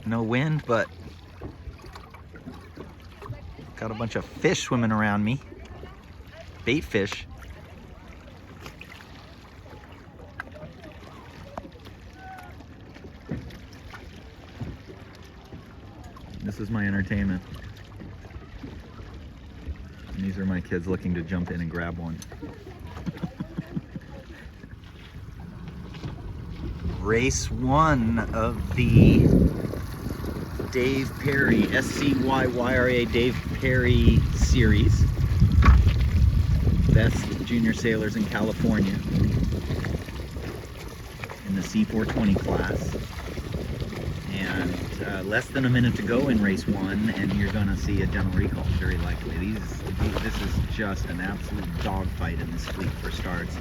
No wind, but got a bunch of fish swimming around me. Bait fish. This is my entertainment. And these are my kids looking to jump in and grab one. Race 1 of the Dave Perry, SCYYRA Dave Perry series. Best junior sailors in California in the C420 class. And less than a minute to go in race 1, and you're gonna see a general recall, very likely. This is just an absolute dogfight in this fleet for starts.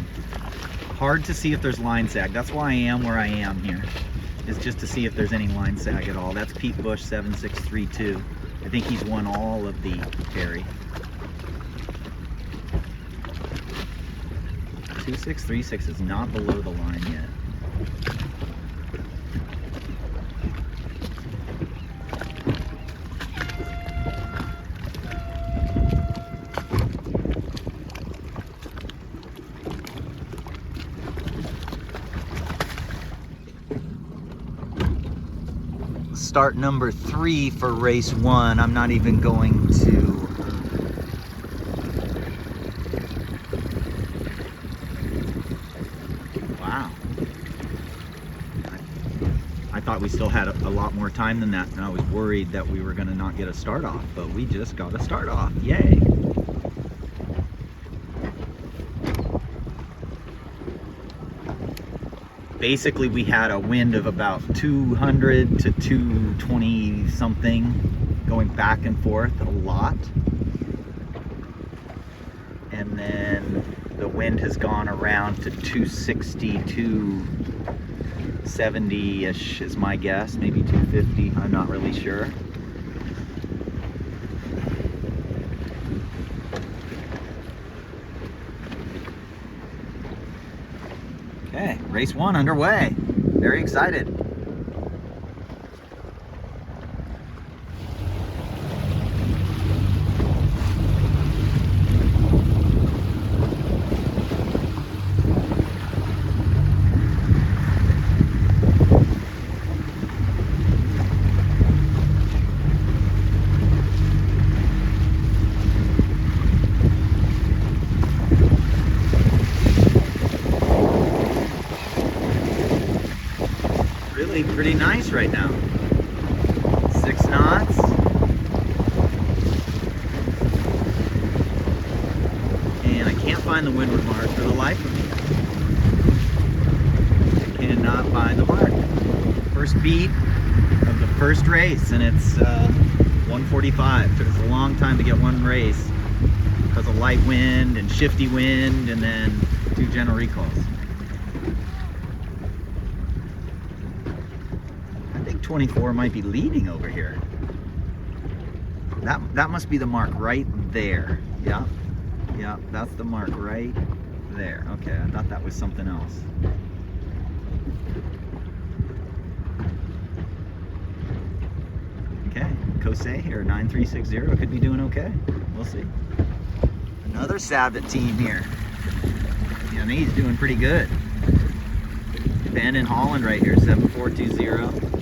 Hard to see if there's line sag. That's why I am where I am here, is just to see if there's any line sag at all. That's Pete Bush 7632. I think he's won all of the Perry. 2636 is not below the line yet. Start number 3 for race 1. I'm not even going to wow. I thought we still had a lot more time than that, and I was worried that we were going to not get a start off, but we just got a start off. Yay. Basically, we had a wind of about 200 to 220 something, going back and forth a lot. And then the wind has gone around to 260, 270-ish is my guess, maybe 250, I'm not really sure. Okay, race 1 underway. Very excited. Really pretty nice right now. 6 knots. And I can't find the windward mark for the life of me. I cannot find the mark. First beat of the first race, and it's 1:45. Took us a long time to get one race because of light wind and shifty wind, and then 2 general recalls. 24 might be leading over here. That must be the mark right there. Yeah, that's the mark right there. Okay, I thought that was something else. Okay, Kosei here, 9360, could be doing okay. We'll see. Another Sabot team here. Yeah, and he's doing pretty good. Ben in Holland right here, 7420.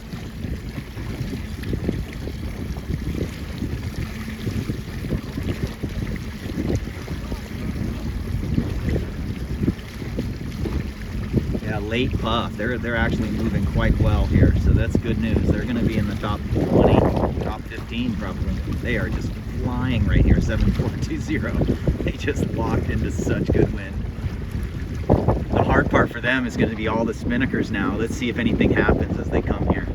Late puff. They're actually moving quite well here, so that's good news. They're going to be in the top 20, top 15 probably. They are just flying right here, 7420. They just locked into such good wind. The hard part for them is going to be all the spinnakers now. Let's see if anything happens as they come here.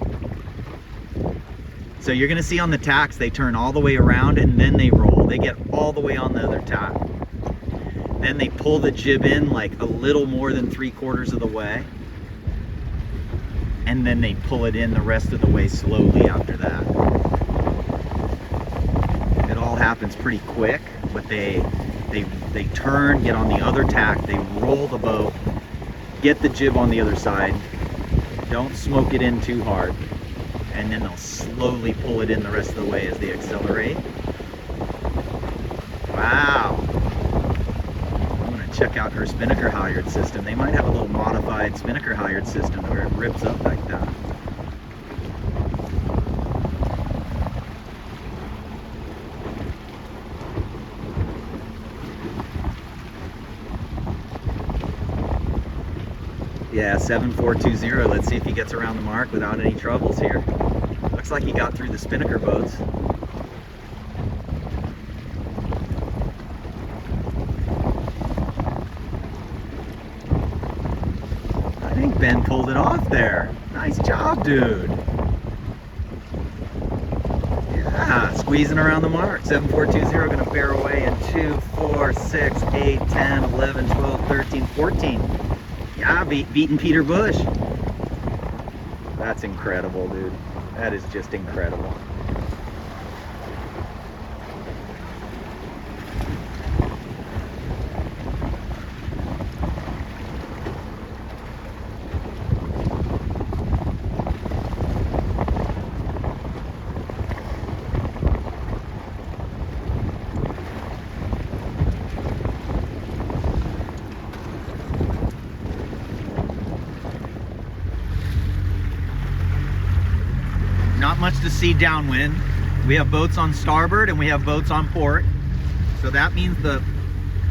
So you're going to see on the tacks, they turn all the way around and then they roll. They get all the way on the other tack. Then they pull the jib in like a little more than 3/4 of the way. And then they pull it in the rest of the way slowly after that. It all happens pretty quick, but they turn, get on the other tack, they roll the boat, get the jib on the other side. Don't smoke it in too hard. and then they'll slowly pull it in the rest of the way as they accelerate. Wow. I'm gonna check out her spinnaker halyard system. They might have a little modified spinnaker halyard system where it rips up like that. Yeah, 7420. Let's see if he gets around the mark without any troubles here. Looks like he got through the spinnaker boats. I think Ben pulled it off there. Nice job, dude. Yeah, squeezing around the mark. 7420 going to bear away in 2, 4, 6, 8, 10, 11, 12, 13, 14. Yeah, beating Peter Bush. That's incredible, dude. That is just incredible. Not much to see downwind. We have boats on starboard and we have boats on port. So that means the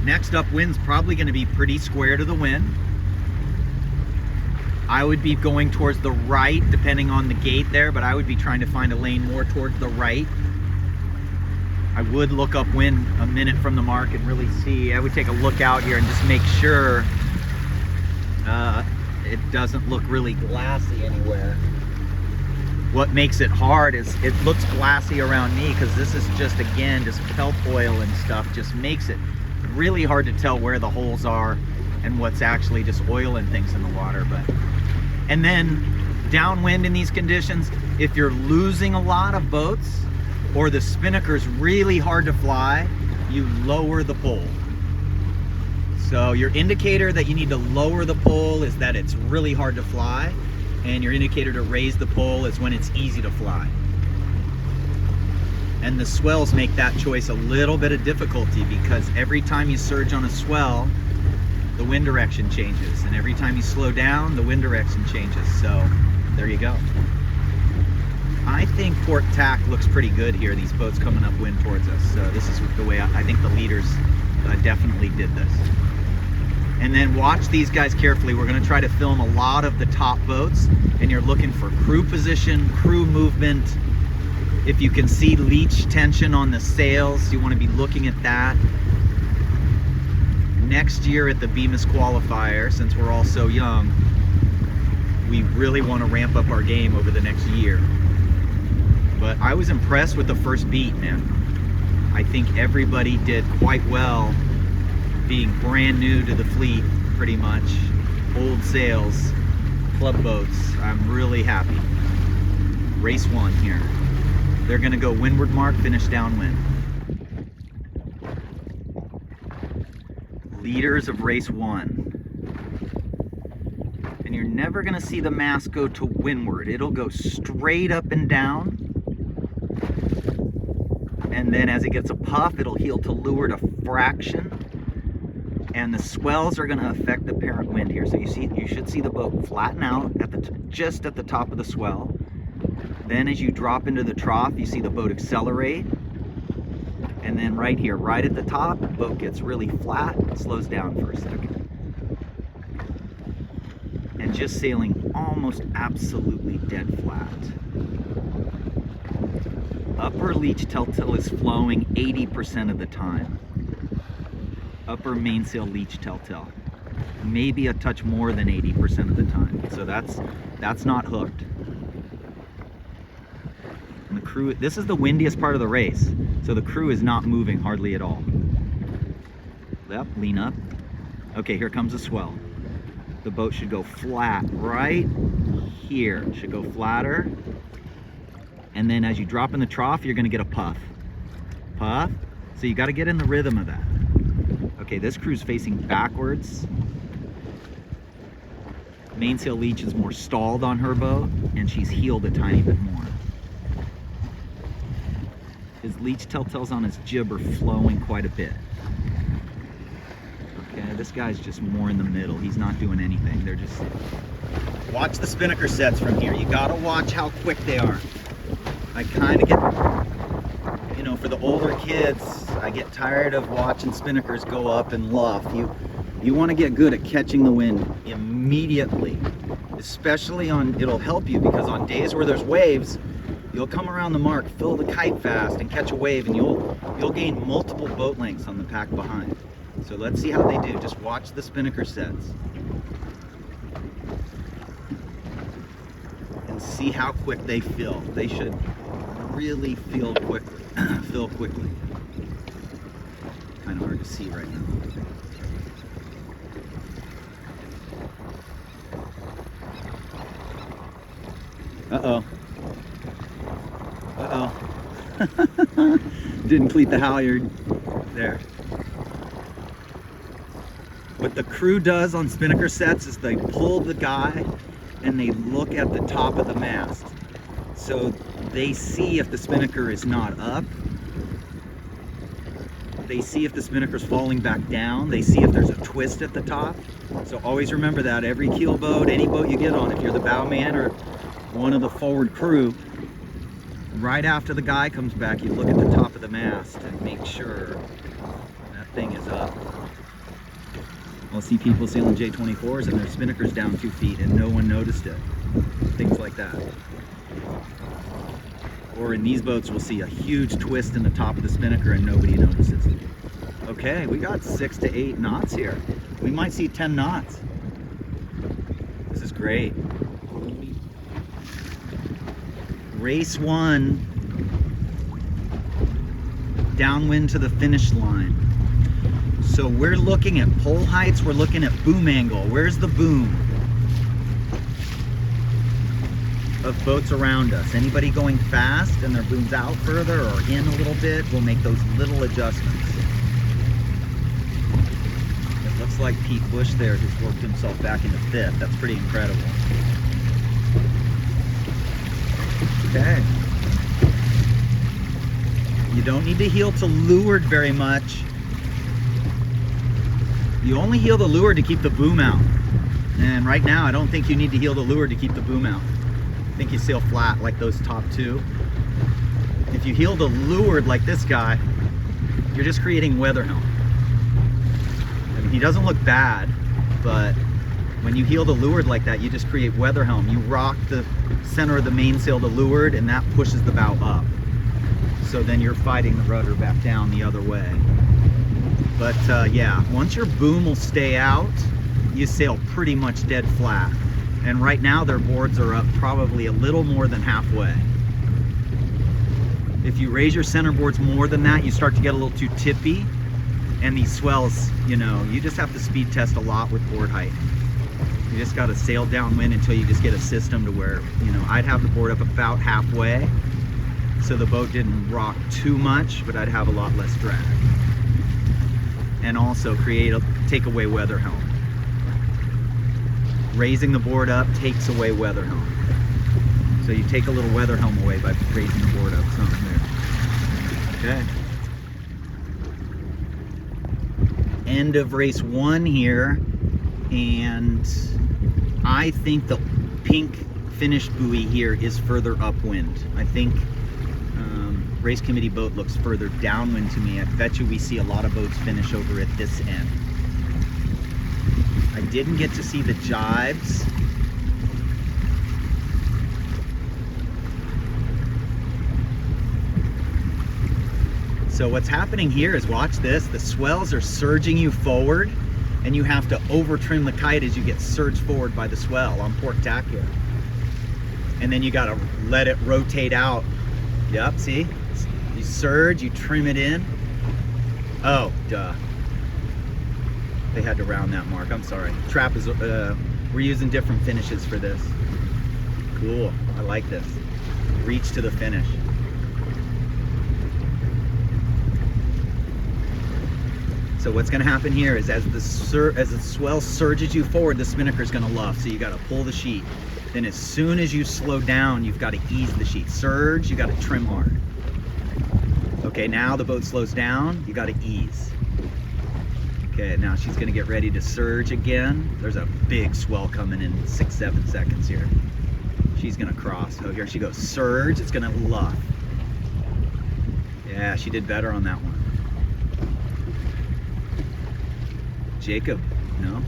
next upwind's probably going to be pretty square to the wind. I would be going towards the right depending on the gate there, but I would be trying to find a lane more towards the right. I would look upwind a minute from the mark and really see. I would take a look out here and just make sure it doesn't look really glassy anywhere. What makes it hard is it looks glassy around me because this is just, again, just kelp oil and stuff just makes it really hard to tell where the holes are and what's actually just oil and things in the water. And then downwind in these conditions, if you're losing a lot of boats or the spinnaker's really hard to fly, you lower the pole. So your indicator that you need to lower the pole is that it's really hard to fly. And your indicator to raise the pole is when it's easy to fly. And the swells make that choice a little bit of difficulty because every time you surge on a swell, the wind direction changes. And every time you slow down, the wind direction changes. So there you go. I think port tack looks pretty good here. These boats coming upwind towards us. So this is the way I think the leaders definitely did this. And then watch these guys carefully. We're going to try to film a lot of the top boats, and you're looking for crew position, crew movement. If you can see leech tension on the sails, you want to be looking at that. Next year at the Bemis qualifier, since we're all so young, we really want to ramp up our game over the next year. But I was impressed with the first beat, man. I think everybody did quite well, being brand new to the fleet, pretty much. Old sails, club boats. I'm really happy. Race 1 here. They're gonna go windward mark, finish downwind. Leaders of race 1. And you're never gonna see the mast go to windward. It'll go straight up and down. And then as it gets a puff, it'll heel to leeward a fraction. And the swells are going to affect the parent wind here. So you should see the boat flatten out at just at the top of the swell. Then as you drop into the trough, you see the boat accelerate. And then right here, right at the top, the boat gets really flat, slows down for a second. And just sailing almost absolutely dead flat. Upper leech telltale is flowing 80% of the time. Upper mainsail leech telltale, maybe a touch more than 80% of the time. So that's not hooked. And the crew, this is the windiest part of the race, so the crew is not moving hardly at all. Yep, lean up. Okay, here comes a swell. The boat should go flat right here. It should go flatter. And then as you drop in the trough, you're gonna get a puff. Puff. So you gotta get in the rhythm of that. Okay, this crew's facing backwards. Mainsail leech is more stalled on her boat, and she's heeled a tiny bit more. His leech telltales on his jib are flowing quite a bit. Okay, this guy's just more in the middle. He's not doing anything. They're just... Watch the spinnaker sets from here. You gotta watch how quick they are. I kind of get, you know, for the older kids, I get tired of watching spinnakers go up and luff. You want to get good at catching the wind immediately, especially on, it'll help you because on days where there's waves, you'll come around the mark, fill the kite fast, and catch a wave, and you'll gain multiple boat lengths on the pack behind. So let's see how they do. Just watch the spinnaker sets and see how quick they fill. They should really fill quickly. Fill quickly. Kind of hard to see right now. Uh-oh. Uh-oh. Didn't cleat the halyard. There. What the crew does on spinnaker sets is they pull the guy and they look at the top of the mast. So they see if the spinnaker is not up. They see if the spinnaker's falling back down. They see if there's a twist at the top. So always remember that every keel boat, any boat you get on, if you're the bow man or one of the forward crew, right after the guy comes back, you look at the top of the mast and make sure that thing is up. I'll see people sailing J24s and their spinnaker's down 2 feet and no one noticed it. Things like that. Or in these boats, we'll see a huge twist in the top of the spinnaker and nobody notices. Okay, we got 6 to 8 knots here. We might see 10 knots. This is great. Race 1, downwind to the finish line. So we're looking at pole heights, we're looking at boom angle. Where's the boom of boats around us? Anybody going fast and their boom's out further or in a little bit, we'll make those little adjustments. It looks like Pete Bush there has worked himself back into 5th. That's pretty incredible. Okay. You don't need to heel to leeward very much. You only heel the leeward to keep the boom out. And right now, I don't think you need to heel the leeward to keep the boom out. I think you sail flat like those top two. If you heel the leeward like this guy, you're just creating weather helm. I mean, he doesn't look bad, but when you heel the leeward like that, you just create weather helm. You rock the center of the mainsail to leeward, and that pushes the bow up. So then you're fighting the rudder back down the other way. But yeah, once your boom will stay out, you sail pretty much dead flat. And right now their boards are up probably a little more than halfway. If you raise your center boards more than that, you start to get a little too tippy. And these swells, you know, you just have to speed test a lot with board height. You just got to sail downwind until you just get a system to where, you know, I'd have the board up about halfway, so the boat didn't rock too much, but I'd have a lot less drag. And also take away weather helm. Raising the board up takes away weather helm. So you take a little weather helm away by raising the board up some there. Okay. End of race 1 here, and I think the pink finish buoy here is further upwind. I think race committee boat looks further downwind to me. I bet you we see a lot of boats finish over at this end. I didn't get to see the jibes. So what's happening here is, watch this, the swells are surging you forward, and you have to over trim the kite as you get surged forward by the swell on port tack here. And then you gotta let it rotate out. Yep, see? You surge, you trim it in. Oh, duh. They had to round that mark, I'm sorry. Trap is, we're using different finishes for this. Cool, I like this. Reach to the finish. So what's going to happen here is as the swell surges you forward, the spinnaker is going to luff. So you got to pull the sheet. Then as soon as you slow down, you've got to ease the sheet. Surge, you got to trim hard. Okay, now the boat slows down, you got to ease. Okay, now she's going to get ready to surge again. There's a big swell coming in 6-7 seconds here. She's going to cross. Oh, here she goes. Surge, it's going to luff. Yeah, she did better on that one. Jacob, no?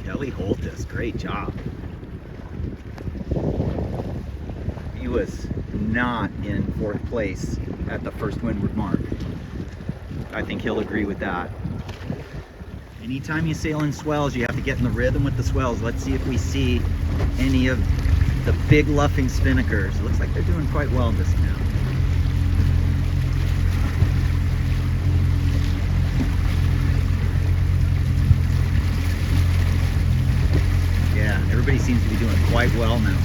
Kelly Holtis, great job. He was not in 4th place at the first windward mark. I think he'll agree with that. Anytime you sail in swells, you have to get in the rhythm with the swells. Let's see if we see any of the big luffing spinnakers. It looks like they're doing quite well just now. Yeah, everybody seems to be doing quite well now.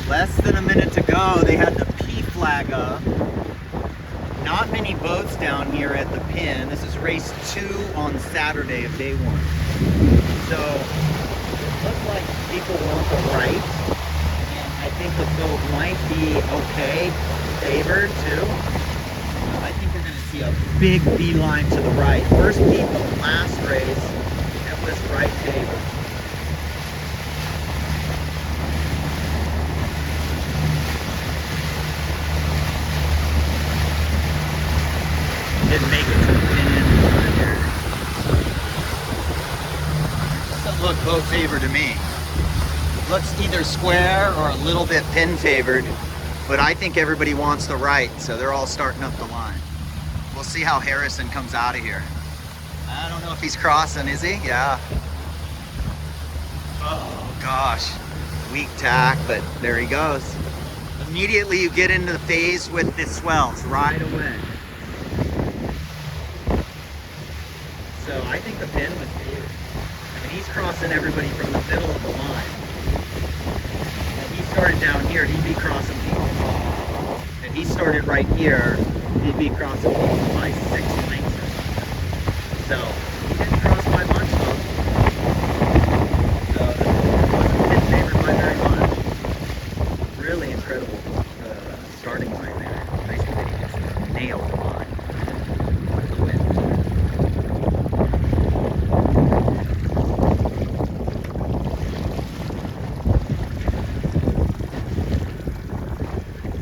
Less than a minute to go. They had the P flag up. Not many boats down here at the pin. This is race 2 on Saturday of day 1. So it looks like people want the right. And I think the boat might be okay, favored too. I think we're going to see a big beeline to the right. First beat the last race, it was right favored. Didn't make it to the pin here. Doesn't look boat favored to me. Looks either square or a little bit pin favored, but I think everybody wants the right, so they're all starting up the line. We'll see how Harrison comes out of here. I don't know if he's crossing, is he? Yeah. Oh gosh, weak tack, but there he goes. Immediately you get into the phase with the swells right away. So I think the pin was favored. I mean, he's crossing everybody from the middle of the line. If he started down here, he'd be crossing people. If he started right here, he'd be crossing people by 6 lengths. So he didn't cross by much though. So it wasn't pin favored by very much. Really incredible starting line there. Nice that he just nailed the line.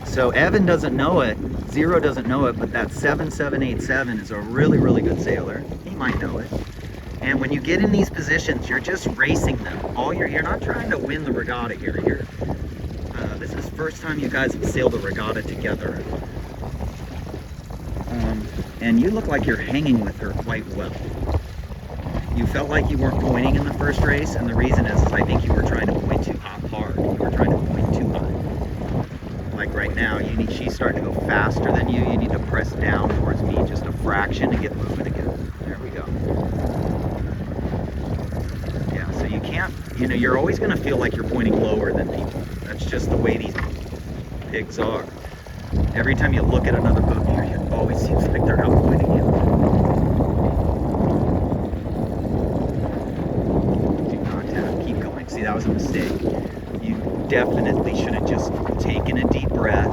So Evan doesn't know it, Zero doesn't know it, but that 7787 is a really, really good sailor. He might know it. And when you get in these positions, you're just racing them. You're not trying to win the regatta here. This is the first time you guys have sailed a regatta together. And you look like you're hanging with her quite well. You felt like you weren't pointing in the first race, and the reason is I think you were trying to point too hard. You were trying to point too high. Like right now, she's starting to go faster than you. You need to press down towards me just a fraction to get moving again. There we go. Yeah, so you can't, you're always going to feel like you're pointing lower than people. That's just the way these pigs are. Every time you look at another boat near you, it always seems like they're outpointing you. Do not tap. Keep going. See, that was a mistake. You definitely should have just taken a deep breath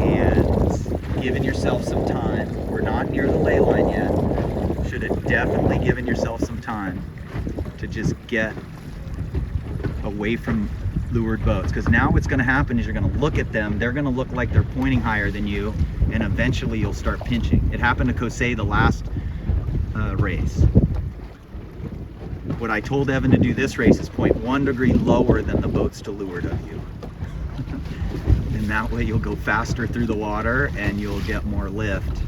and given yourself some time. We're not near the ley line yet. Should have definitely given yourself some time to just get away from lured boats, because now what's going to happen is you're going to look at them, they're going to look like they're pointing higher than you, and eventually you'll start pinching. It happened to Kosei the last race. What I told Evan to do this race is point 1 degree lower than the boats to leeward of you. And that way you'll go faster through the water and you'll get more lift.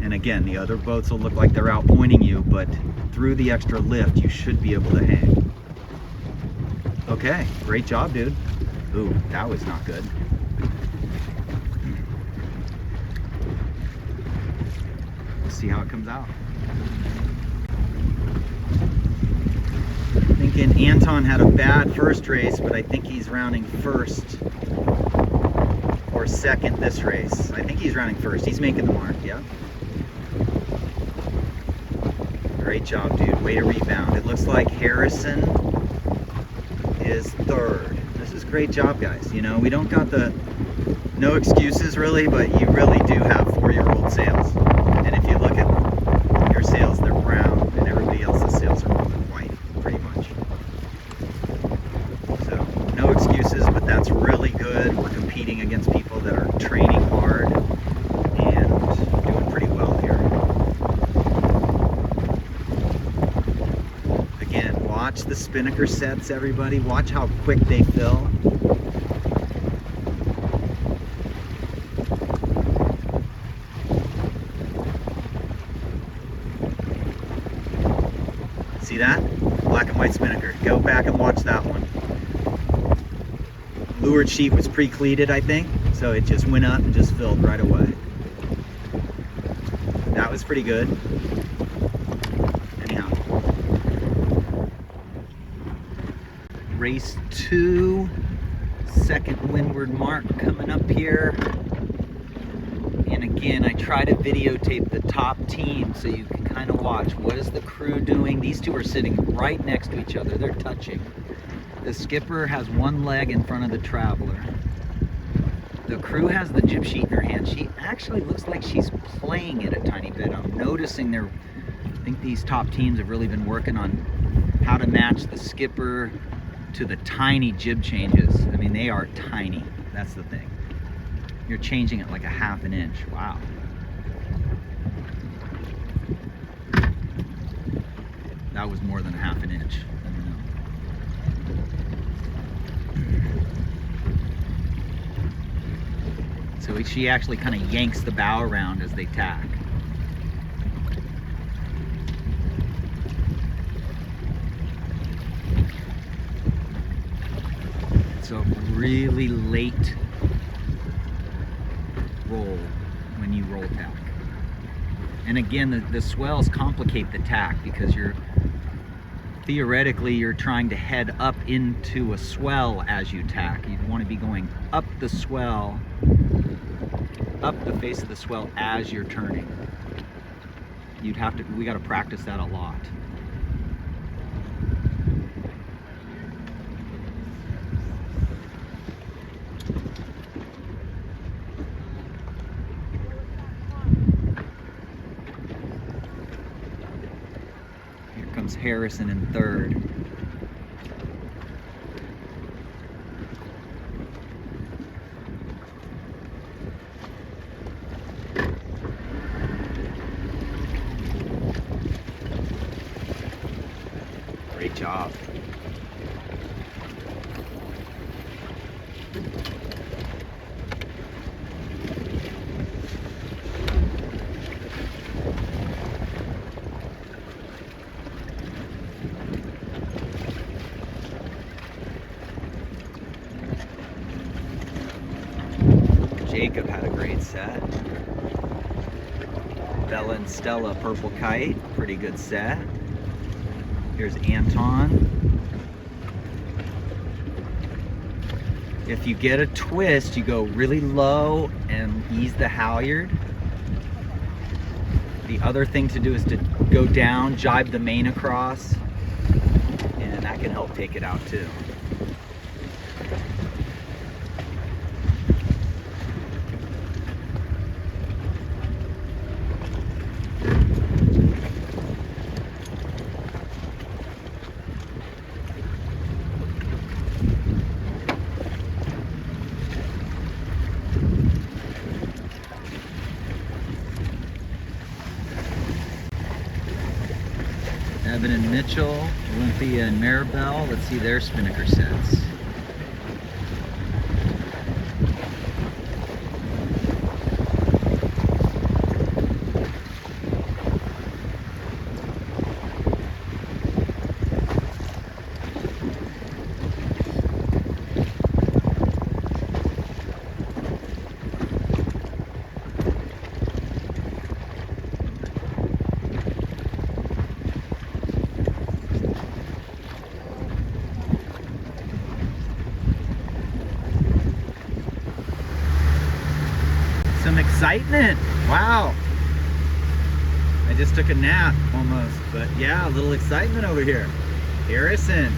And again, the other boats will look like they're out pointing you, but through the extra lift you should be able to hang. Okay, great job, dude. Ooh, that was not good. see how it comes out. Thinking Anton had a bad first race, but I think he's rounding first or second this race. I think he's rounding first. He's making the mark, yeah. Great job, dude. Way to rebound. It looks like Harrison is third. This is great job, guys. You know, we don't got the no excuses really, but you really do have 4-year-old sales. And if you look at your sales, they're brown, and everybody else's sales are white, pretty much. So no excuses, but that's really good. We're competing against people that are training hard and doing pretty well here. Again, watch the spinnaker sets, everybody. Watch how quick they fill. See that? Black and white spinnaker. Go back and watch that one. Leeward sheet was pre-cleated, I think, so it just went up and just filled right away. That was pretty good. Anyhow. Race 2, second windward mark coming up here. And again, I try to videotape the top team so you can kind of watch what is the crew doing. These two are sitting right next to each other. They're touching. The skipper has one leg in front of the traveler. The crew has the jib sheet in her hand. She actually looks like she's playing it a tiny bit. I'm noticing I think these top teams have really been working on how to match the skipper to the tiny jib changes. I mean, they are tiny. That's the thing. You're changing it like a half an inch. Wow. That was more than a half an inch. I don't know. So she actually kind of yanks the bow around as they tack. It's a really late roll when you roll tack. And again, the swells complicate the tack because theoretically you're trying to head up into a swell as you tack. You'd want to be going up the swell, up the face of the swell as you're turning. We got to practice that a lot. Harrison in third. Great job. Jacob had a great set. Bella and Stella, Purple Kite, pretty good set. Here's Anton. If you get a twist, you go really low and ease the halyard. The other thing to do is to go down, jibe the main across, and that can help take it out too. Evan and Mitchell, Olympia and Maribel. Let's see their spinnaker sets. some excitement. Wow. I just took a nap almost, but yeah, a little excitement over here. Harrison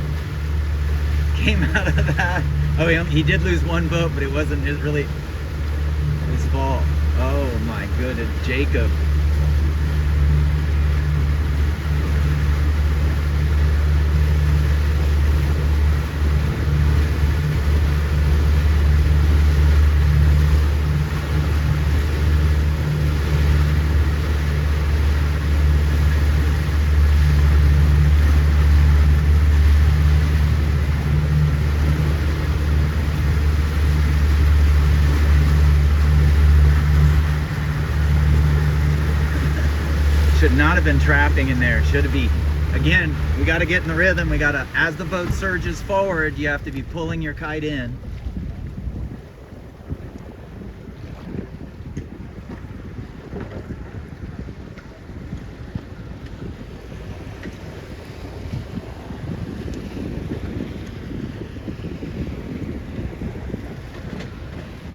came out of that. Oh, he did lose one boat, but it wasn't really his fault. Oh my goodness, Jacob. Should not have been trapping in there. Should be. Again, we got to get in the rhythm. We got to, as the boat surges forward, you have to be pulling your kite in.